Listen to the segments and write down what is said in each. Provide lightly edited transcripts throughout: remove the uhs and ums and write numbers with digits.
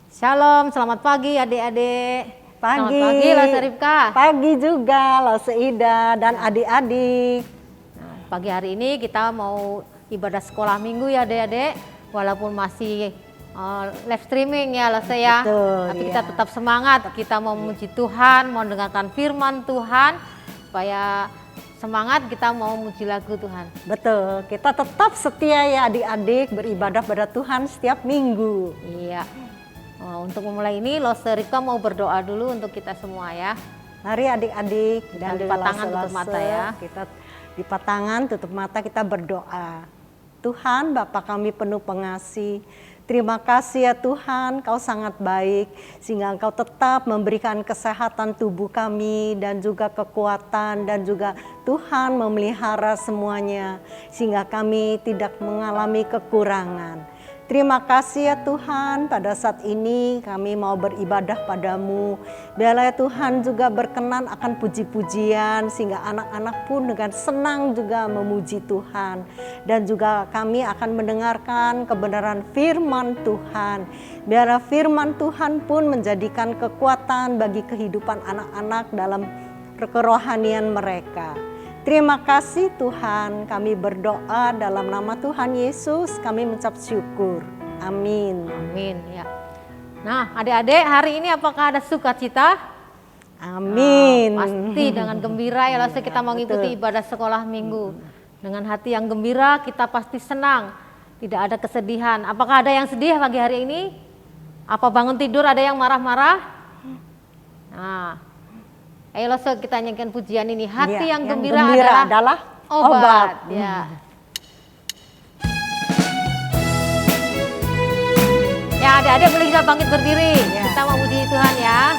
Shalom, selamat pagi adik-adik. Pagi. Selamat pagi Lose Ripka. Pagi juga Lose Ida dan adik-adik. Nah, pagi hari ini kita mau ibadah sekolah minggu ya adik-adik. Walaupun masih live streaming ya Lose ya. Betul, tapi iya. kita tetap semangat. Kita mau memuji Tuhan, mau mendengarkan firman Tuhan. Supaya semangat kita mau memuji lagu Tuhan. Betul, kita tetap setia ya adik-adik beribadah pada Tuhan setiap minggu. Iya. Untuk memulai ini Lose Ripka mau berdoa dulu untuk kita semua ya. Mari adik-adik dan lipat tangan, tutup mata ya. Kita lipat tangan, tutup mata, kita berdoa. Tuhan Bapa kami penuh pengasih, terima kasih ya Tuhan, Kau sangat baik sehingga Engkau tetap memberikan kesehatan tubuh kami dan juga kekuatan dan juga Tuhan memelihara semuanya sehingga kami tidak mengalami kekurangan. Terima kasih ya Tuhan, pada saat ini kami mau beribadah padamu. Biarlah ya Tuhan juga berkenan akan puji-pujian sehingga anak-anak pun dengan senang juga memuji Tuhan. Dan juga kami akan mendengarkan kebenaran firman Tuhan. Biarlah firman Tuhan pun menjadikan kekuatan bagi kehidupan anak-anak dalam kerohanian mereka. Terima kasih Tuhan, kami berdoa dalam nama Tuhan Yesus, kami mengucap syukur. Amin. Amin ya. Nah adik-adik hari ini apakah ada sukacita? Amin. Pasti dengan gembira ya Lose kita mengikuti ibadah sekolah minggu. Dengan hati yang gembira kita pasti senang, tidak ada kesedihan. Apakah ada yang sedih pagi hari ini? Apa bangun tidur ada yang marah-marah? Nah, ayo Lose kita nyanyikan pujian ini. Hati yang gembira adalah obat. Ya. Ya adik-adik boleh kita bangkit berdiri. Ya. Kita mau puji Tuhan ya.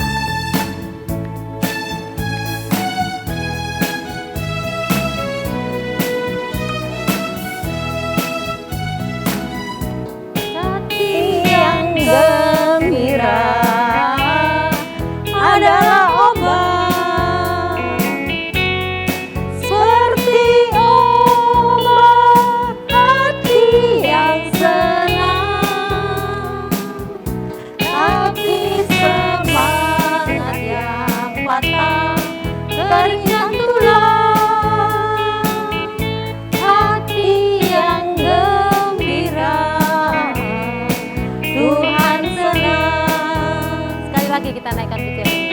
Hati yang gembira adalah obat, seperti obat hati yang senang, tapi semangat yang patah teringat tulang. Hati yang gembira Tuhan senang. Sekali lagi kita naikkan pujian ini.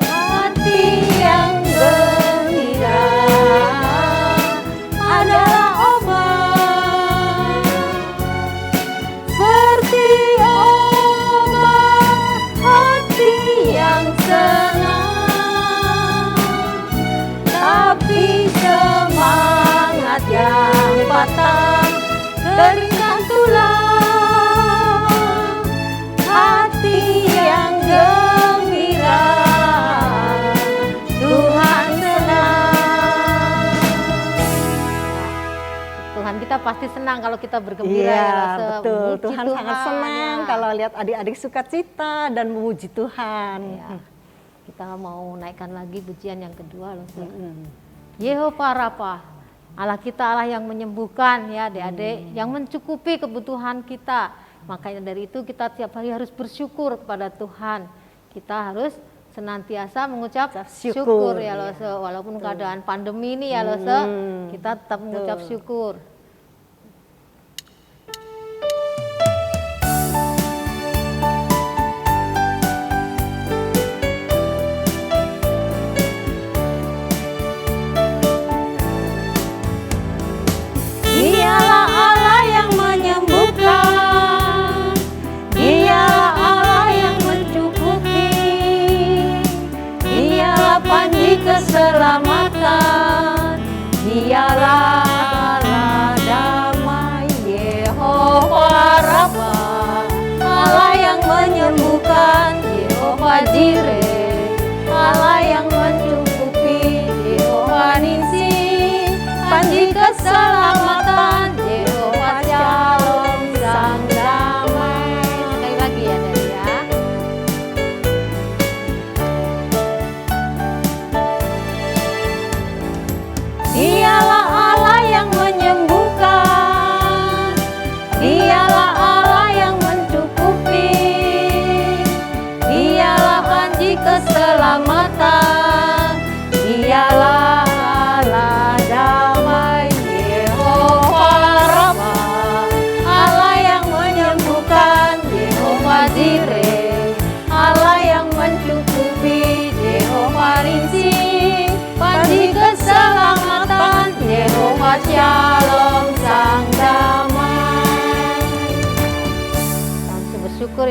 Hati yang gembira adalah obat, seperti obat hati yang senang, tapi semangat yang patah teringat tulang. Hati yang gembira Tuhan senang. Tuhan kita pasti senang kalau kita bergembira Iya, ya Lose. betul. Memuji Tuhan sangat senang ya. kalau lihat adik-adik sukacita dan memuji Tuhan. Ya. Kita mau naikkan lagi pujian yang kedua Lose. Yehova Rafa, Allah kita Allah yang menyembuhkan ya adik-adik, yang mencukupi kebutuhan kita. Makanya dari itu kita tiap hari harus bersyukur kepada Tuhan. Kita harus senantiasa mengucap syukur ya Lose. Walaupun keadaan pandemi ini ya Lose, kita tetap mengucap syukur. Dialah Allah yang menyembuhkan, Dialah Allah yang mencukupi, Dialah panji keselamatan, Dialah Allah damai. Yehova Rafa, Allah yang menyembuhkan, Yehova Jireh, Allah yang mencukupi, Yehova Nisi, panji keselamatan, Yehova Shalom, Sang Damai. Sekali lagi ya dari ya. Dia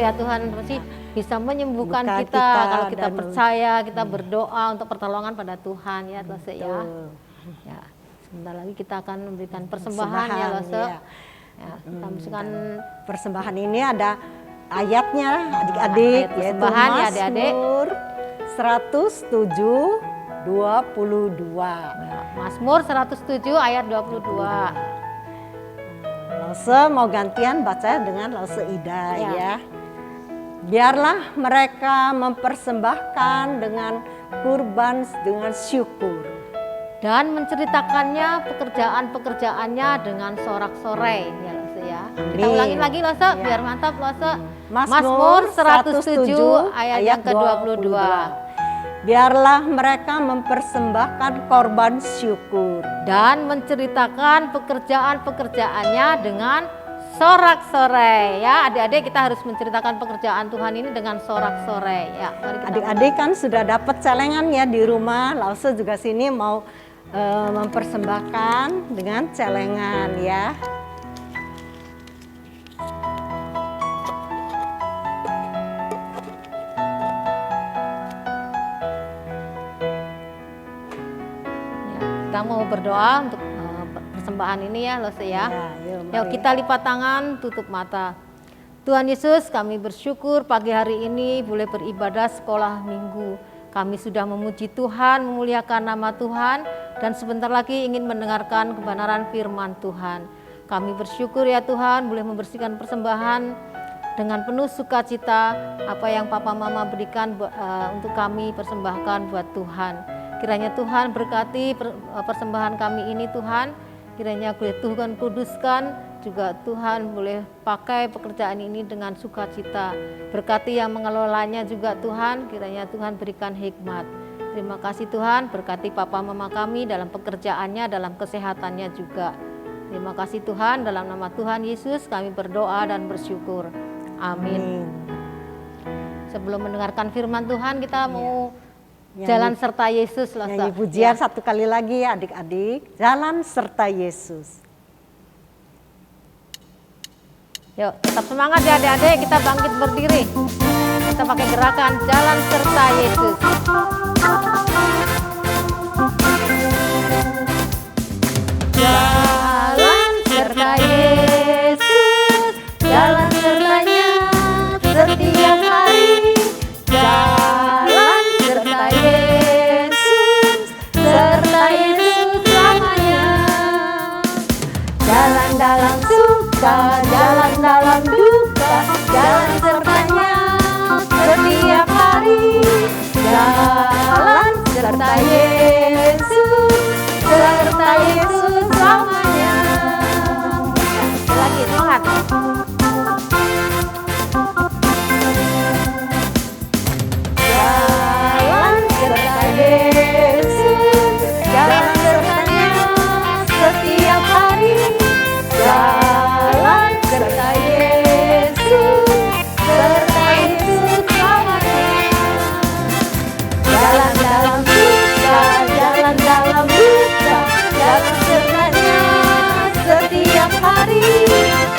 ya Tuhan pasti bisa menyembuhkan Buka kita kalau kita dan percaya, kita berdoa untuk pertolongan pada Tuhan ya Lose ya. Ya, sebentar lagi kita akan memberikan persembahan ya Lose. Iya. Ya, kita memberikan Persembahan ini ada ayatnya adik-adik, ayat yaitu persembahan ya adik-adik. Mazmur 107:22. Mazmur 107 ayat 22. Lause mau gantian baca dengan Lause Ida ya. Biarlah mereka mempersembahkan dengan kurban dengan syukur. Dan menceritakannya pekerjaan-pekerjaannya dengan sorak-sorai ya Lose ya. Kita Amin. ulangin lagi Lose Ya. biar mantap Lose. Mazmur 107 ayat yang ke-22. Biarlah mereka mempersembahkan korban syukur. Dan menceritakan pekerjaan-pekerjaannya dengan sorak-sorai ya. Adik-adik kita harus menceritakan pekerjaan Tuhan ini dengan sorak-sorai ya. Mari kita Adik-adik kan sudah dapat celengan ya di rumah. Lause juga sini mau mempersembahkan dengan celengan ya. Kita mau berdoa untuk persembahan ini ya Lose ya. Yuk kita lipat tangan, tutup mata. Tuhan Yesus, kami bersyukur pagi hari ini boleh beribadah sekolah minggu. Kami sudah memuji Tuhan, memuliakan nama Tuhan, dan sebentar lagi ingin mendengarkan kebenaran firman Tuhan. Kami bersyukur ya Tuhan boleh membersihkan persembahan dengan penuh sukacita. Apa yang Papa Mama berikan untuk kami persembahkan buat Tuhan. Kiranya Tuhan berkati persembahan kami ini Tuhan. Kiranya Tuhan kuduskan, juga Tuhan boleh pakai pekerjaan ini dengan sukacita. Berkati yang mengelolanya juga Tuhan, kiranya Tuhan berikan hikmat. Terima kasih Tuhan, berkati Papa Mama kami dalam pekerjaannya, dalam kesehatannya juga. Terima kasih Tuhan, dalam nama Tuhan Yesus kami berdoa dan bersyukur. Amin. Sebelum mendengarkan firman Tuhan, kita mau jalan serta Yesus. Nyanyi pujian satu kali lagi ya adik-adik. Jalan serta Yesus. Yuk tetap semangat ya adik-adik, kita bangkit berdiri. Kita pakai gerakan jalan serta Yesus. Jalan serta Yesus, jalan sertanya setiap hari. Jalan serta Yesus, serta Yesus selamanya. Jalan dalam suka, jalan dalam duka, jalan sertanya setiap hari. Jalan serta Yesus, serta Yesus selamanya. Lagi semangat. Jalan serta Yesus, jalan sertanya setiap hari. Jalan serta Yesus, serta Yesus selamanya. Jalan dalam suka, jalan dalam duka, jalan sertanya setiap hari.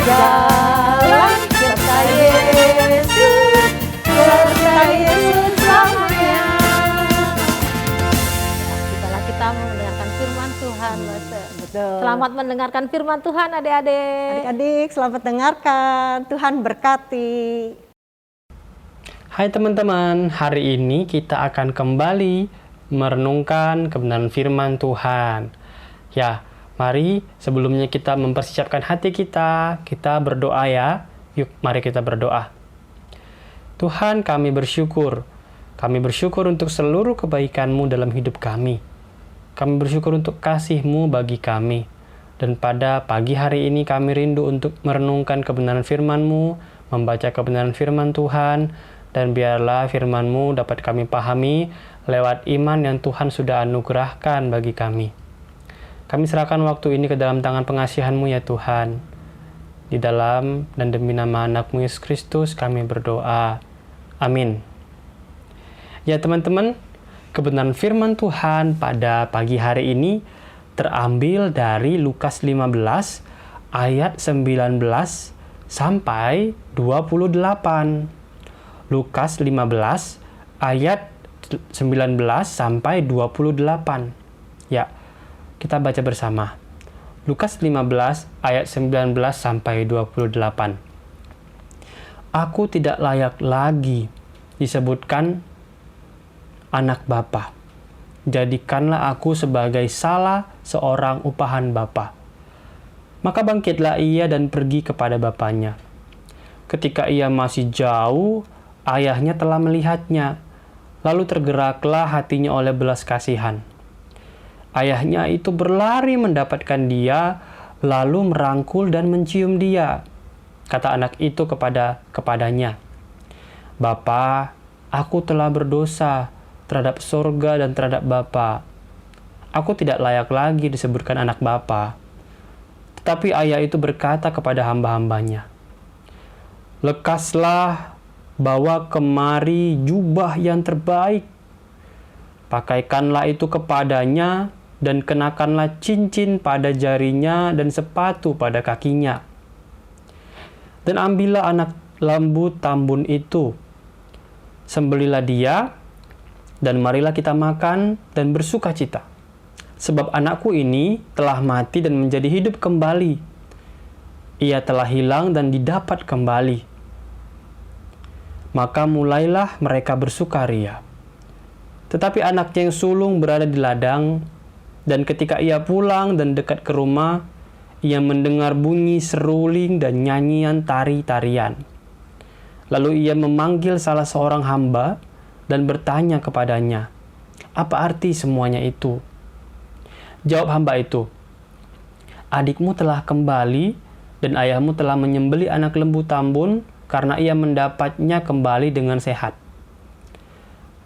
Jalan serta Yesus, serta Yesus selamanya. Setelah kita mendengarkan firman Tuhan, Betul. selamat mendengarkan firman Tuhan adik-adik. Adik-adik selamat dengarkan. Tuhan berkati. Hai teman-teman, hari ini kita akan kembali merenungkan kebenaran firman Tuhan. Ya, mari sebelumnya kita mempersiapkan hati kita berdoa ya. Yuk, mari kita berdoa. Tuhan, kami bersyukur. Kami bersyukur untuk seluruh kebaikan-Mu dalam hidup kami. Kami bersyukur untuk kasih-Mu bagi kami. Dan pada pagi hari ini kami rindu untuk merenungkan kebenaran firman-Mu, membaca kebenaran firman Tuhan, dan biarlah firman-Mu dapat kami pahami lewat iman yang Tuhan sudah anugerahkan bagi kami. Kami serahkan waktu ini ke dalam tangan pengasihan-Mu ya Tuhan. Di dalam dan demi nama anak-Mu Yesus Kristus kami berdoa. Amin. Ya teman-teman, kebenaran firman Tuhan pada pagi hari ini terambil dari Lukas 15 ayat 19 sampai 28. Lukas 15 ayat 19 sampai 28. Ya, kita baca bersama. Lukas 15 ayat 19 sampai 28. Aku tidak layak lagi disebutkan anak Bapa. Jadikanlah aku sebagai salah seorang upahan Bapa. Maka bangkitlah ia dan pergi kepada bapaknya. Ketika ia masih jauh, ayahnya telah melihatnya. Lalu tergeraklah hatinya oleh belas kasihan. Ayahnya itu berlari mendapatkan dia, lalu merangkul dan mencium dia. Kata anak itu kepadanya, "Bapa, aku telah berdosa terhadap sorga dan terhadap Bapa. Aku tidak layak lagi disebutkan anak Bapa." Tetapi ayah itu berkata kepada hamba-hambanya, "Lekaslah, bawa kemari jubah yang terbaik. Pakaikanlah itu kepadanya dan kenakanlah cincin pada jarinya dan sepatu pada kakinya. Dan ambillah anak lembu tambun itu, sembelilah dia, dan marilah kita makan dan bersuka cita. Sebab anakku ini telah mati dan menjadi hidup kembali. Ia telah hilang dan didapat kembali." Maka mulailah mereka bersukaria. Tetapi anaknya yang sulung berada di ladang, dan ketika ia pulang dan dekat ke rumah, ia mendengar bunyi seruling dan nyanyian tari-tarian. Lalu ia memanggil salah seorang hamba dan bertanya kepadanya, "Apa arti semuanya itu?" Jawab hamba itu, "Adikmu telah kembali dan ayahmu telah menyembelih anak lembu tambun karena ia mendapatnya kembali dengan sehat."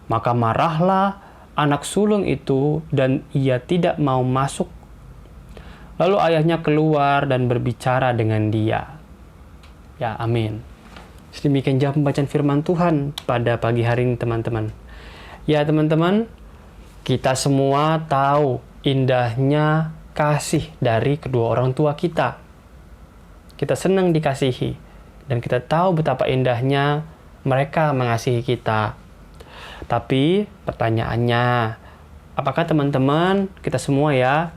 Maka marahlah anak sulung itu dan ia tidak mau masuk. Lalu ayahnya keluar dan berbicara dengan dia. Ya, amin. Sedemikian jam pembacaan firman Tuhan pada pagi hari ini, teman-teman. Ya, teman-teman, kita semua tahu indahnya kasih dari kedua orang tua kita. Kita senang dikasihi, dan kita tahu betapa indahnya mereka mengasihi kita. Tapi pertanyaannya, apakah teman-teman, kita semua ya,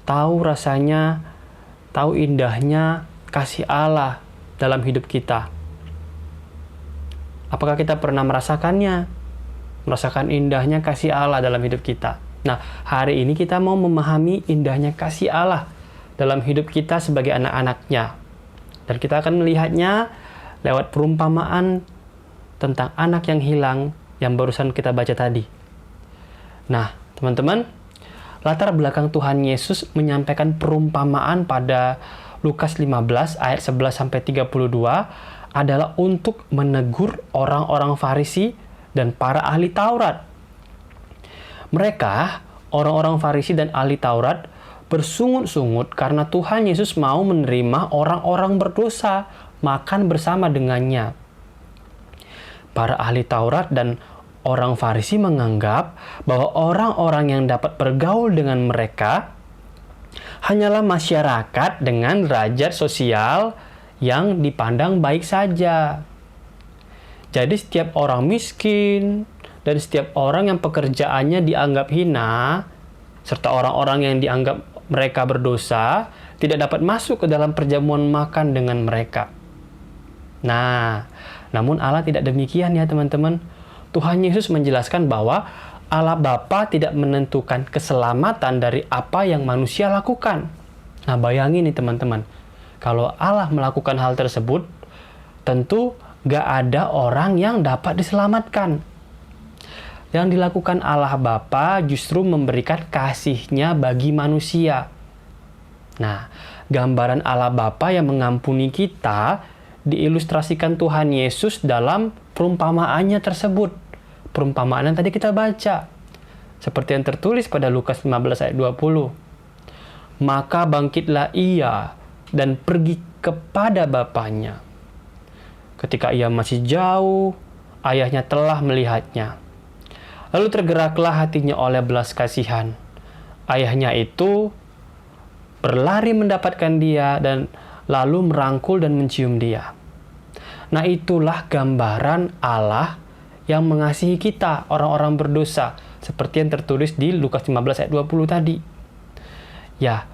tahu rasanya, tahu indahnya kasih Allah dalam hidup kita? Apakah kita pernah merasakannya? Merasakan indahnya kasih Allah dalam hidup kita? Nah, hari ini kita mau memahami indahnya kasih Allah dalam hidup kita sebagai anak-anaknya. Dan kita akan melihatnya lewat perumpamaan tentang anak yang hilang yang barusan kita baca tadi. Nah, teman-teman, latar belakang Tuhan Yesus menyampaikan perumpamaan pada Lukas 15 ayat 11-32 adalah untuk menegur orang-orang Farisi dan para ahli Taurat. Mereka, orang-orang Farisi dan ahli Taurat, bersungut-sungut karena Tuhan Yesus mau menerima orang-orang berdosa makan bersama dengannya. Para ahli Taurat dan orang Farisi menganggap bahwa orang-orang yang dapat bergaul dengan mereka hanyalah masyarakat dengan derajat sosial yang dipandang baik saja. Jadi setiap orang miskin dan setiap orang yang pekerjaannya dianggap hina, serta orang-orang yang dianggap mereka berdosa, tidak dapat masuk ke dalam perjamuan makan dengan mereka. Nah, namun Allah tidak demikian ya teman-teman. Tuhan Yesus menjelaskan bahwa Allah Bapa tidak menentukan keselamatan dari apa yang manusia lakukan. Nah, bayangin nih teman-teman, kalau Allah melakukan hal tersebut, tentu gak ada orang yang dapat diselamatkan. Yang dilakukan Allah Bapa justru memberikan kasih-Nya bagi manusia. Nah, gambaran Allah Bapa yang mengampuni kita diilustrasikan Tuhan Yesus dalam perumpamaannya tersebut. Perumpamaan yang tadi kita baca. Seperti yang tertulis pada Lukas 15 ayat 20. Maka bangkitlah ia dan pergi kepada bapaknya. Ketika ia masih jauh, ayahnya telah melihatnya. Lalu tergeraklah hatinya oleh belas kasihan. Ayahnya itu berlari mendapatkan dia dan lalu merangkul dan mencium dia. Nah, itulah gambaran Allah yang mengasihi kita, orang-orang berdosa, seperti yang tertulis di Lukas 15 ayat 20 tadi. Ya,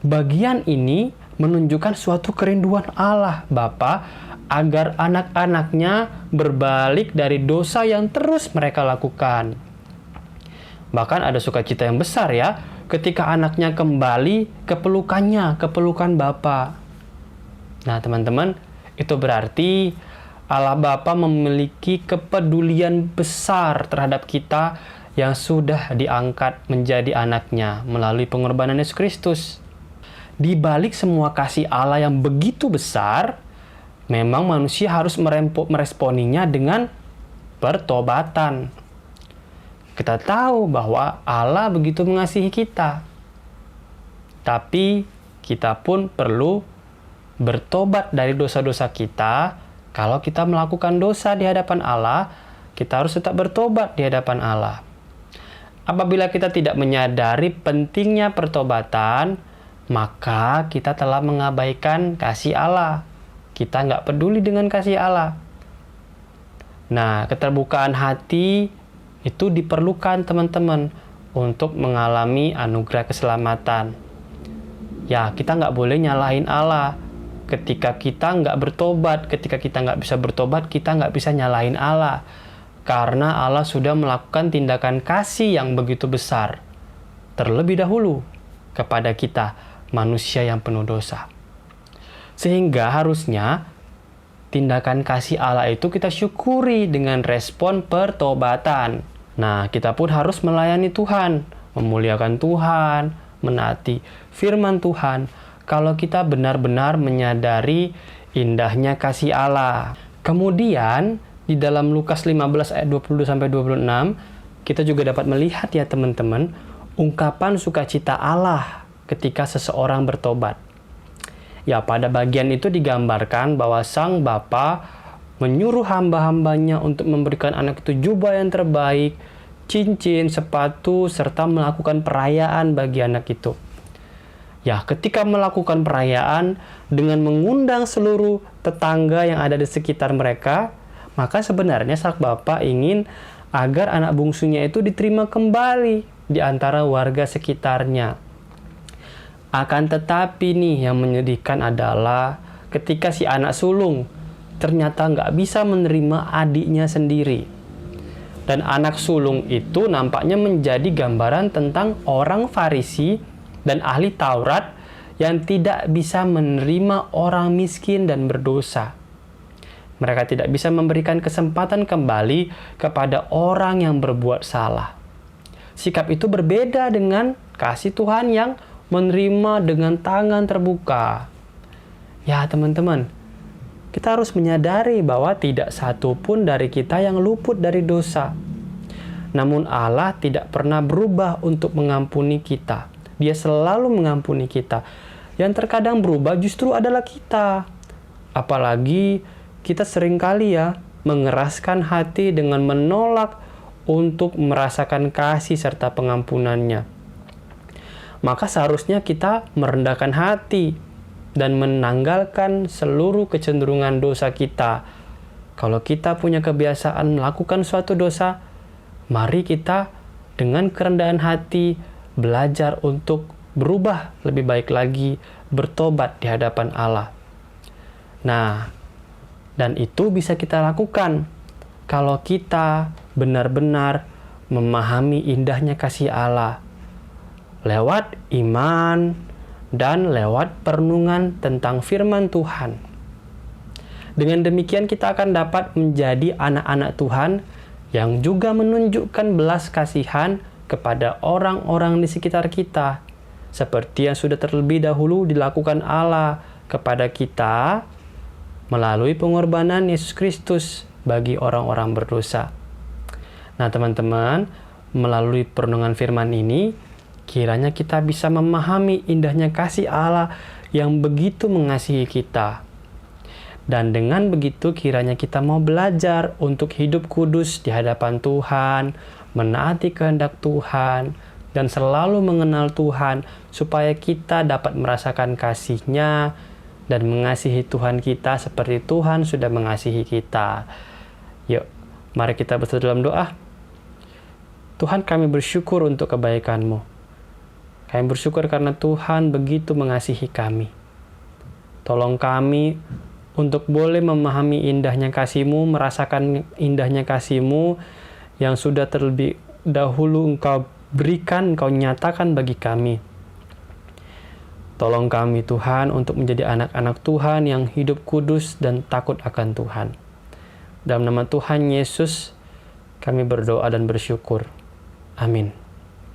bagian ini menunjukkan suatu kerinduan Allah Bapa agar anak-anaknya berbalik dari dosa yang terus mereka lakukan. Bahkan ada sukacita yang besar ya, ketika anaknya kembali ke pelukan Bapa. Nah, teman-teman, itu berarti Allah Bapa memiliki kepedulian besar terhadap kita yang sudah diangkat menjadi anaknya melalui pengorbanan Yesus Kristus. Di balik semua kasih Allah yang begitu besar, memang manusia harus meresponinya dengan pertobatan. Kita tahu bahwa Allah begitu mengasihi kita. Tapi kita pun perlu bertobat dari dosa-dosa kita. Kalau kita melakukan dosa di hadapan Allah, kita harus tetap bertobat di hadapan Allah. Apabila kita tidak menyadari pentingnya pertobatan, maka kita telah mengabaikan kasih Allah. Kita nggak peduli dengan kasih Allah. Nah, keterbukaan hati itu diperlukan teman-teman untuk mengalami anugerah keselamatan. Ya, kita nggak boleh nyalahin Allah. Ketika kita nggak bertobat, ketika kita nggak bisa bertobat, kita nggak bisa nyalahin Allah. Karena Allah sudah melakukan tindakan kasih yang begitu besar terlebih dahulu kepada kita, manusia yang penuh dosa. Sehingga harusnya tindakan kasih Allah itu kita syukuri dengan respon pertobatan. Nah, kita pun harus melayani Tuhan, memuliakan Tuhan, menaati firman Tuhan, kalau kita benar-benar menyadari indahnya kasih Allah. Kemudian, di dalam Lukas 15 ayat 22-26, kita juga dapat melihat ya teman-teman, ungkapan sukacita Allah ketika seseorang bertobat. Ya, pada bagian itu digambarkan bahwa Sang Bapa menyuruh hamba-hambanya untuk memberikan anak itu jubah yang terbaik, cincin, sepatu, serta melakukan perayaan bagi anak itu. Ya, ketika melakukan perayaan dengan mengundang seluruh tetangga yang ada di sekitar mereka, maka sebenarnya Sang Bapa ingin agar anak bungsunya itu diterima kembali di antara warga sekitarnya. Akan tetapi nih, yang menyedihkan adalah ketika si anak sulung ternyata nggak bisa menerima adiknya sendiri. Dan anak sulung itu nampaknya menjadi gambaran tentang orang Farisi dan ahli Taurat yang tidak bisa menerima orang miskin dan berdosa. Mereka tidak bisa memberikan kesempatan kembali kepada orang yang berbuat salah. Sikap itu berbeda dengan kasih Tuhan yang menerima dengan tangan terbuka. Ya teman-teman, kita harus menyadari bahwa tidak satu pun dari kita yang luput dari dosa. Namun Allah tidak pernah berubah untuk mengampuni kita. Dia selalu mengampuni kita. Yang terkadang berubah justru adalah kita. Apalagi kita seringkali ya mengeraskan hati dengan menolak untuk merasakan kasih serta pengampunannya. Maka seharusnya kita merendahkan hati dan menanggalkan seluruh kecenderungan dosa kita. Kalau kita punya kebiasaan melakukan suatu dosa, mari kita dengan kerendahan hati belajar untuk berubah lebih baik lagi, bertobat di hadapan Allah. Nah, dan itu bisa kita lakukan kalau kita benar-benar memahami indahnya kasih Allah lewat iman dan lewat perenungan tentang firman Tuhan. Dengan demikian kita akan dapat menjadi anak-anak Tuhan yang juga menunjukkan belas kasihan kepada orang-orang di sekitar kita, seperti yang sudah terlebih dahulu dilakukan Allah kepada kita melalui pengorbanan Yesus Kristus bagi orang-orang berdosa. Nah teman-teman, melalui perenungan firman ini, kiranya kita bisa memahami indahnya kasih Allah yang begitu mengasihi kita. Dan dengan begitu kiranya kita mau belajar untuk hidup kudus di hadapan Tuhan, menaati kehendak Tuhan, dan selalu mengenal Tuhan supaya kita dapat merasakan kasih-Nya dan mengasihi Tuhan kita seperti Tuhan sudah mengasihi kita. Yuk, mari kita bersatu dalam doa. Tuhan, kami bersyukur untuk kebaikan-Mu. Kami bersyukur karena Tuhan begitu mengasihi kami. Tolong kami untuk boleh memahami indahnya kasih-Mu, merasakan indahnya kasih-Mu yang sudah terlebih dahulu Engkau berikan, Engkau nyatakan bagi kami. Tolong kami Tuhan untuk menjadi anak-anak Tuhan yang hidup kudus dan takut akan Tuhan. Dalam nama Tuhan Yesus kami berdoa dan bersyukur. Amin.